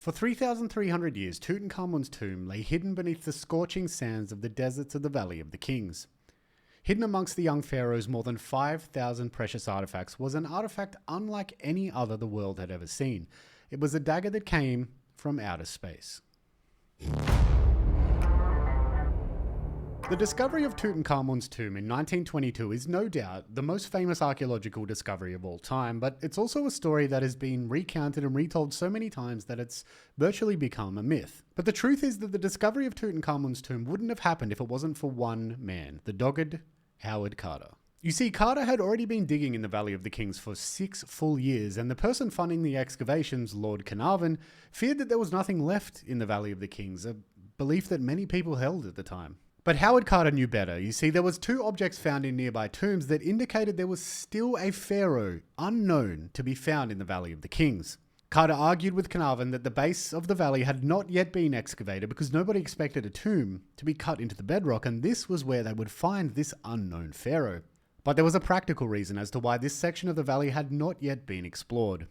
For 3,300 years, Tutankhamun's tomb lay hidden beneath the scorching sands of the deserts of the Valley of the Kings. Hidden amongst the young pharaoh's more than 5,000 precious artifacts was an artifact unlike any other the world had ever seen. It was a dagger that came from outer space. The discovery of Tutankhamun's tomb in 1922 is no doubt the most famous archaeological discovery of all time, but it's also a story that has been recounted and retold so many times that it's virtually become a myth. But the truth is that the discovery of Tutankhamun's tomb wouldn't have happened if it wasn't for one man, the dogged Howard Carter. You see, Carter had already been digging in the Valley of the Kings for 6 full years, and the person funding the excavations, Lord Carnarvon, feared that there was nothing left in the Valley of the Kings, a belief that many people held at the time. But Howard Carter knew better. You see, there was 2 objects found in nearby tombs that indicated there was still a pharaoh unknown to be found in the Valley of the Kings. Carter argued with Carnarvon that the base of the valley had not yet been excavated because nobody expected a tomb to be cut into the bedrock, and this was where they would find this unknown pharaoh. But there was a practical reason as to why this section of the valley had not yet been explored.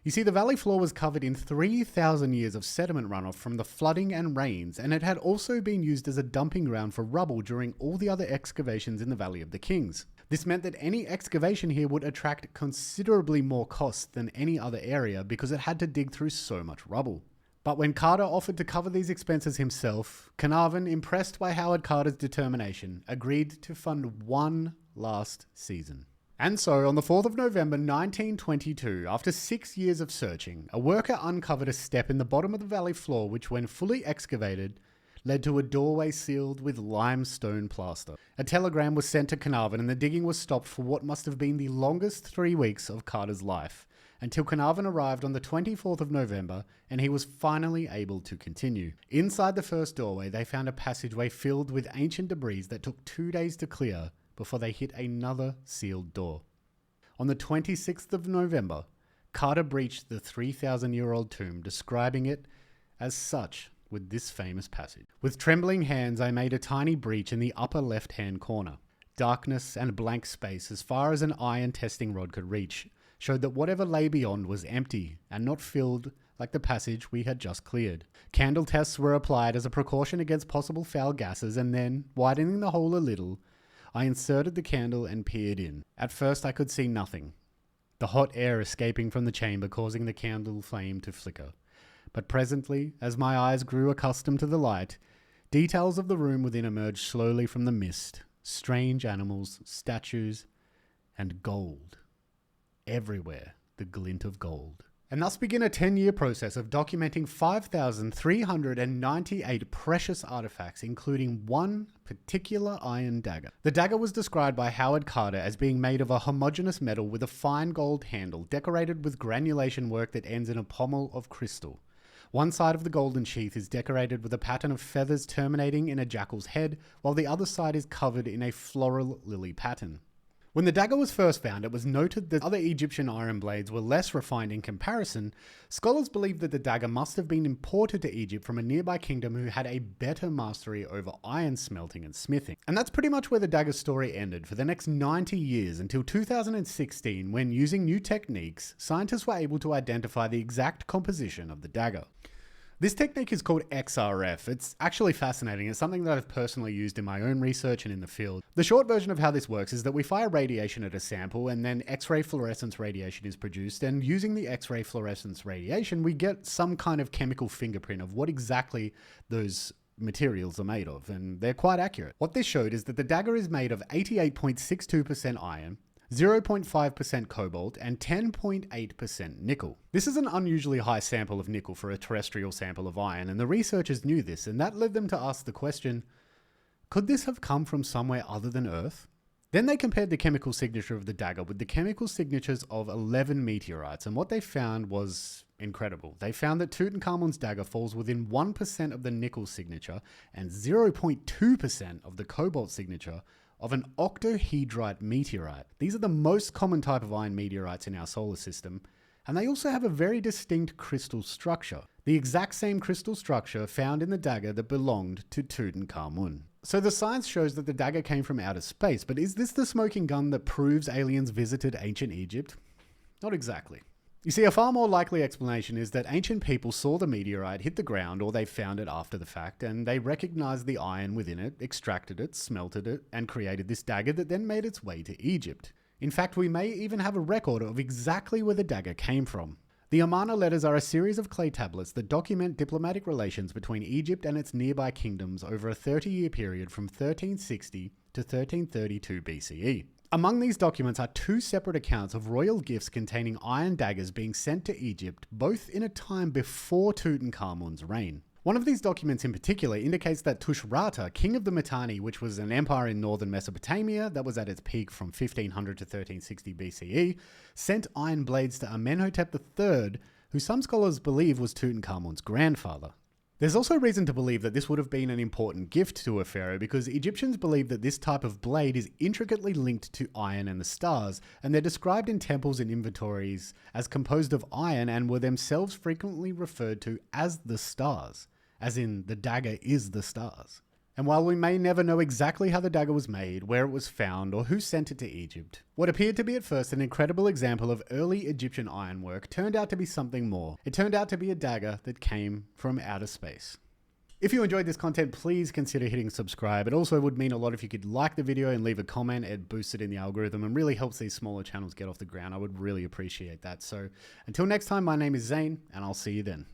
You see, the valley floor was covered in 3,000 years of sediment runoff from the flooding and rains, and it had also been used as a dumping ground for rubble during all the other excavations in the Valley of the Kings. This meant that any excavation here would attract considerably more costs than any other area because it had to dig through so much rubble. But when Carter offered to cover these expenses himself, Carnarvon, impressed by Howard Carter's determination, agreed to fund one last season. And so, on the 4th of November 1922, after 6 years of searching, a worker uncovered a step in the bottom of the valley floor which, when fully excavated, led to a doorway sealed with limestone plaster. A telegram was sent to Carnarvon and the digging was stopped for what must have been the longest 3 weeks of Carter's life, until Carnarvon arrived on the 24th of November and he was finally able to continue. Inside the first doorway, they found a passageway filled with ancient debris that took 2 days to clear before they hit another sealed door. On the 26th of November, Carter breached the 3,000-year-old tomb, describing it as such with this famous passage. "With trembling hands, I made a tiny breach in the upper left-hand corner. Darkness and blank space as far as an iron testing rod could reach showed that whatever lay beyond was empty and not filled like the passage we had just cleared. Candle tests were applied as a precaution against possible foul gases, and then, widening the hole a little, I inserted the candle and peered in. At first I could see nothing, the hot air escaping from the chamber causing the candle flame to flicker. But presently, as my eyes grew accustomed to the light, details of the room within emerged slowly from the mist. Strange animals, statues, and gold. Everywhere, the glint of gold. And thus began a 10-year process of documenting 5,398 precious artifacts, including one particular iron dagger. The dagger was described by Howard Carter as being made of a homogeneous metal with a fine gold handle, decorated with granulation work that ends in a pommel of crystal. One side of the golden sheath is decorated with a pattern of feathers terminating in a jackal's head, while the other side is covered in a floral lily pattern. When the dagger was first found, it was noted that other Egyptian iron blades were less refined in comparison. Scholars believe that the dagger must have been imported to Egypt from a nearby kingdom who had a better mastery over iron smelting and smithing. And that's pretty much where the dagger story ended for the next 90 years, until 2016, when, using new techniques, scientists were able to identify the exact composition of the dagger. This technique is called XRF. It's actually fascinating. It's something that I've personally used in my own research and in the field. The short version of how this works is that we fire radiation at a sample, and then X-ray fluorescence radiation is produced, and using the X-ray fluorescence radiation, we get some kind of chemical fingerprint of what exactly those materials are made of, and they're quite accurate. What this showed is that the dagger is made of 88.62% iron, 0.5% cobalt, and 10.8% nickel. This is an unusually high sample of nickel for a terrestrial sample of iron, and the researchers knew this, and that led them to ask the question, could this have come from somewhere other than Earth? Then they compared the chemical signature of the dagger with the chemical signatures of 11 meteorites, and what they found was incredible. They found that Tutankhamun's dagger falls within 1% of the nickel signature and 0.2% of the cobalt signature of an octahedrite meteorite. These are the most common type of iron meteorites in our solar system, and they also have a very distinct crystal structure. The exact same crystal structure found in the dagger that belonged to Tutankhamun. So the science shows that the dagger came from outer space, but is this the smoking gun that proves aliens visited ancient Egypt? Not exactly. You see, a far more likely explanation is that ancient people saw the meteorite hit the ground, or they found it after the fact, and they recognized the iron within it, extracted it, smelted it, and created this dagger that then made its way to Egypt. In fact, we may even have a record of exactly where the dagger came from. The Amarna letters are a series of clay tablets that document diplomatic relations between Egypt and its nearby kingdoms over a 30-year period from 1360 to 1332 BCE. Among these documents are two separate accounts of royal gifts containing iron daggers being sent to Egypt, both in a time before Tutankhamun's reign. One of these documents in particular indicates that Tushratta, king of the Mitanni, which was an empire in northern Mesopotamia that was at its peak from 1500 to 1360 BCE, sent iron blades to Amenhotep III, who some scholars believe was Tutankhamun's grandfather. There's also reason to believe that this would have been an important gift to a pharaoh because Egyptians believe that this type of blade is intricately linked to iron and the stars, and they're described in temples and inventories as composed of iron and were themselves frequently referred to as the stars, as in the dagger is the stars. And while we may never know exactly how the dagger was made, where it was found, or who sent it to Egypt, what appeared to be at first an incredible example of early Egyptian ironwork turned out to be something more. It turned out to be a dagger that came from outer space. If you enjoyed this content, please consider hitting subscribe. It also would mean a lot if you could like the video and leave a comment. It boosts it in the algorithm and really helps these smaller channels get off the ground. I would really appreciate that. So until next time, my name is Zane, and I'll see you then.